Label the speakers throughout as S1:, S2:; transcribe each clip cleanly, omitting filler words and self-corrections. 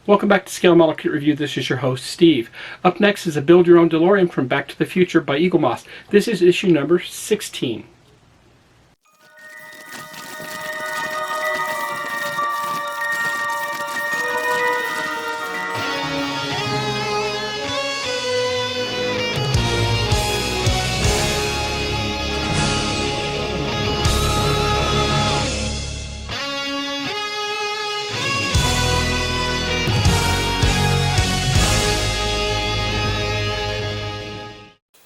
S1: Welcome back to Scale Model Kit Review. This is your host, Steve. Up next is a Build Your Own DeLorean from Back to the Future by Eaglemoss. This is issue number 16.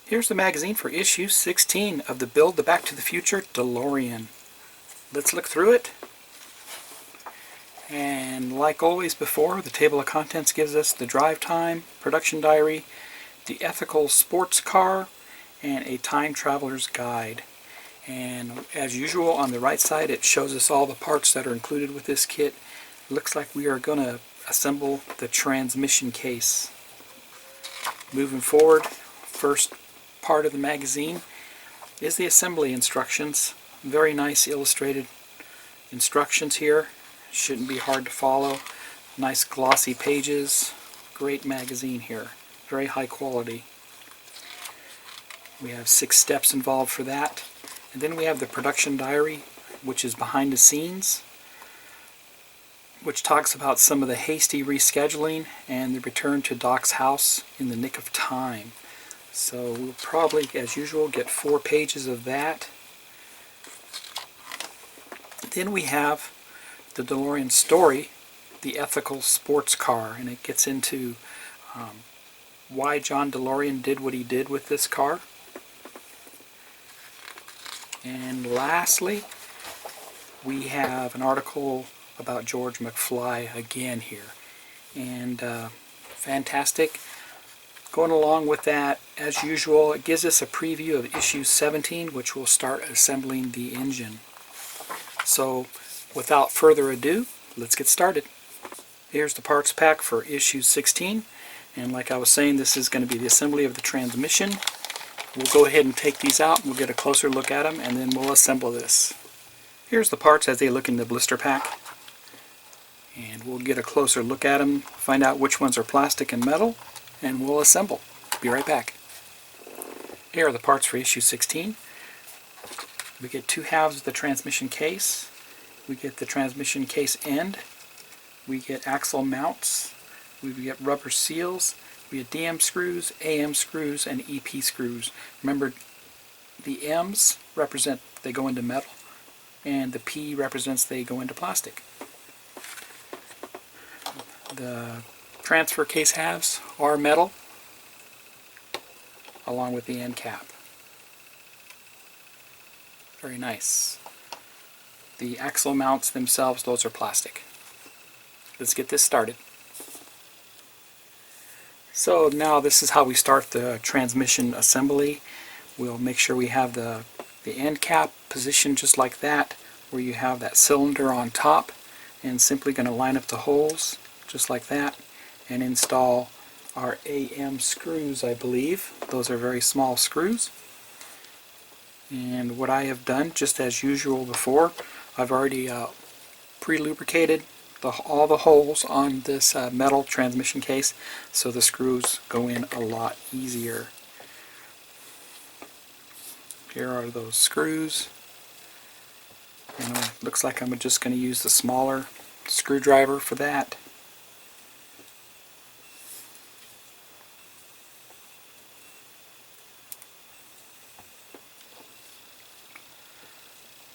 S1: Here's the magazine for issue 16 of the Build the Back to the Future DeLorean. Let's look through it. And like always before, the table of contents gives us the drive time, production diary, the ethical sports car, and a time traveler's guide. And as usual, on the right side it shows us all the parts that are included with this kit. It looks like we are going to assemble the transmission case. Moving forward, first part of the magazine is the assembly instructions. Very nice illustrated instructions here. Shouldn't be hard to follow. Nice glossy pages. Great magazine here. Very high quality. We have 6 steps involved for that. And then we have the production diary, which is behind the scenes, which talks about some of the hasty rescheduling and the return to Doc's house in the nick of time. So we'll probably, as usual, get 4 pages of that. Then we have the DeLorean story, the ethical sports car, and it gets into why John DeLorean did what he did with this car. And lastly, we have an article about George McFly again here. And fantastic. Going along with that, as usual, it gives us a preview of issue 17, which will start assembling the engine. So, without further ado, let's get started. Here's the parts pack for issue 16, and like I was saying, this is going to be the assembly of the transmission. We'll go ahead and take these out, and we'll get a closer look at them, and then we'll assemble this. Here's the parts as they look in the blister pack, and we'll get a closer look at them, find out which ones are plastic and metal, and we'll assemble. Be right back. Here are the parts for issue 16. We get 2 halves of the transmission case. We get the transmission case end. We get axle mounts. We get rubber seals. We get DM screws, AM screws, and EP screws. Remember, the M's represent they go into metal, and the P represents they go into plastic. The transfer case halves are metal, along with the end cap. Very nice. The axle mounts themselves, those are plastic. Let's get this started. So now this is how we start the transmission assembly. We'll make sure we have the end cap positioned just like that, where you have that cylinder on top, and simply going to line up the holes just like that and install our AM screws, I believe. Those are very small screws. And what I have done, just as usual before, I've already pre-lubricated all the holes on this metal transmission case, so the screws go in a lot easier. Here are those screws. And it looks like I'm just going to use the smaller screwdriver for that.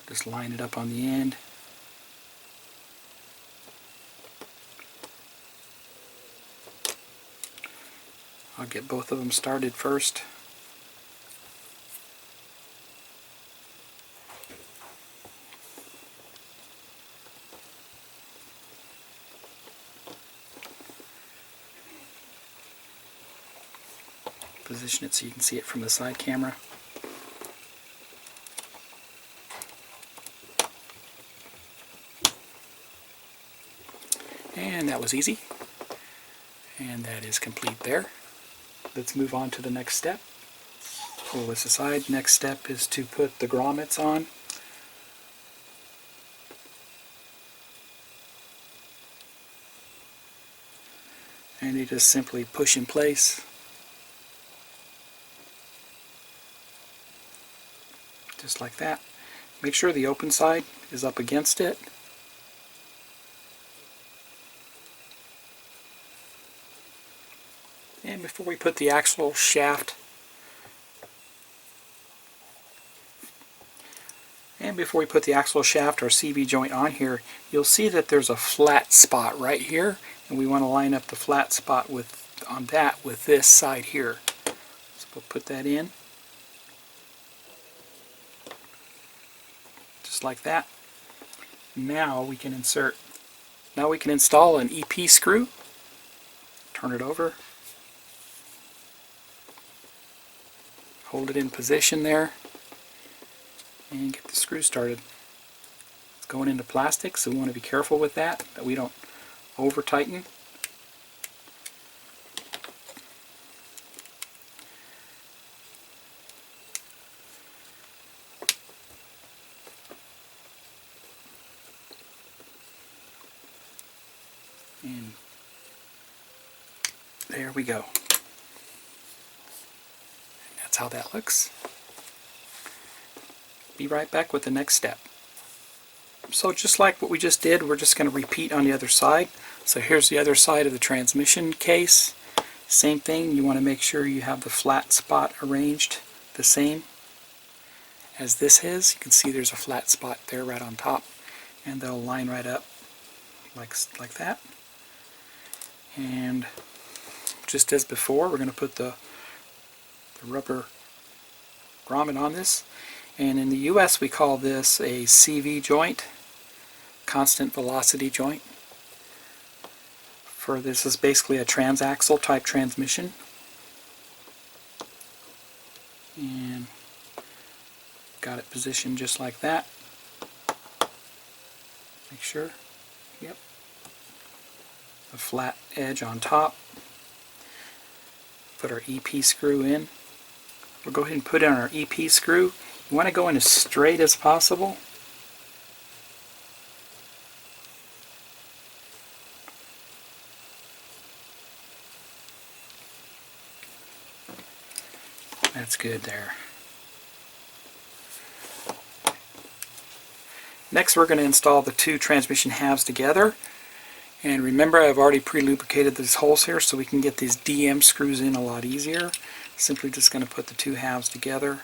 S1: Just line it up on the end. I'll get both of them started first. Position it so you can see it from the side camera. And that was easy. And that is complete there. Let's move on to the next step. Pull this aside. Next step is to put the grommets on. and you just simply push in place. Just like that. Make sure the open side is up against it. And before we put the actual shaft or CV joint on here, you'll see that there's a flat spot right here, and we want to line up the flat spot with this side here. So we'll put that in just like that. Now we can install an EP screw. Turn it over. Hold it in position there and get the screw started. It's going into plastic, so we want to be careful with that we don't over tighten. And there we go. That's how that looks. Be right back with the next step. So just like what we just did, we're just going to repeat on the other side. So here's the other side of the transmission case. Same thing, you want to make sure you have the flat spot arranged the same as this is. You can see there's a flat spot there right on top, and they'll line right up like that. And just as before, we're going to put the rubber grommet on this, and in the US we call this a CV joint, constant velocity joint. For this is basically a transaxle type transmission, and got it positioned just like that. Make sure, yep, the flat edge on top. Put our EP screw in. We'll go ahead and put in our EP screw. You want to go in as straight as possible. That's good there. Next, we're going to install the two transmission halves together. And remember, I've already pre-lubricated these holes here so we can get these DM screws in a lot easier. Simply just going to put the two halves together,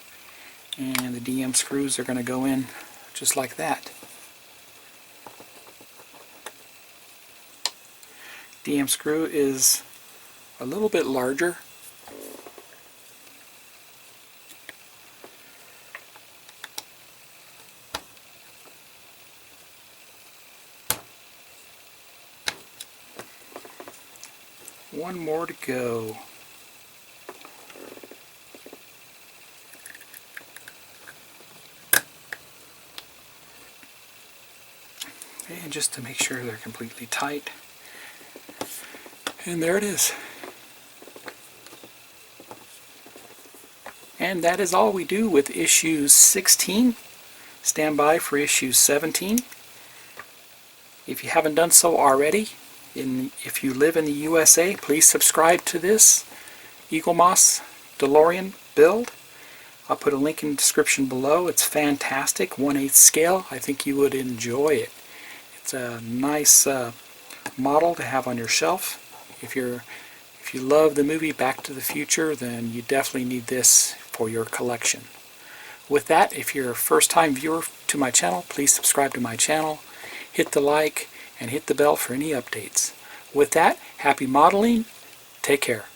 S1: and the DM screws are going to go in just like that. DM screw is a little bit larger. One more to go. And just to make sure they're completely tight. And there it is. And that is all we do with issue 16. Stand by for issue 17. If you haven't done so already, if you live in the USA, please subscribe to this Eaglemoss Delorean build. I'll put a link in the description below. It's fantastic, 1/8 scale. I think you would enjoy it. It's a nice model to have on your shelf. If you love the movie Back to the Future, then you definitely need this for your collection. With that, if you're a first-time viewer to my channel, please subscribe to my channel, hit the like, and hit the bell for any updates. With that, happy modeling. Take care.